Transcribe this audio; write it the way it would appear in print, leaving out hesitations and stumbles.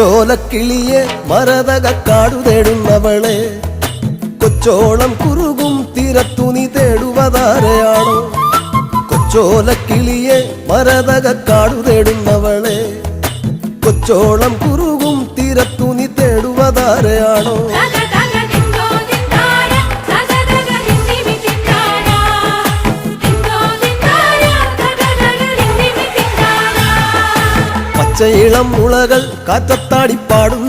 കൊച്ചോലക്കിളിയെ മരതകക്കാടു തേടുന്നവളെ കൊച്ചോളം കുറുകും തീരത്തു നീ തേടുവതാരെയാണോ കൊച്ചോലക്കിളിയെ മരതകക്കാടു തേടുന്നവളെ കൊച്ചോളം കുറുകും തീരത്തു നീ തേടുവതാരെയാണോ പച്ചയിളം മുളകൾ കാറ്റത്താടിപ്പാടും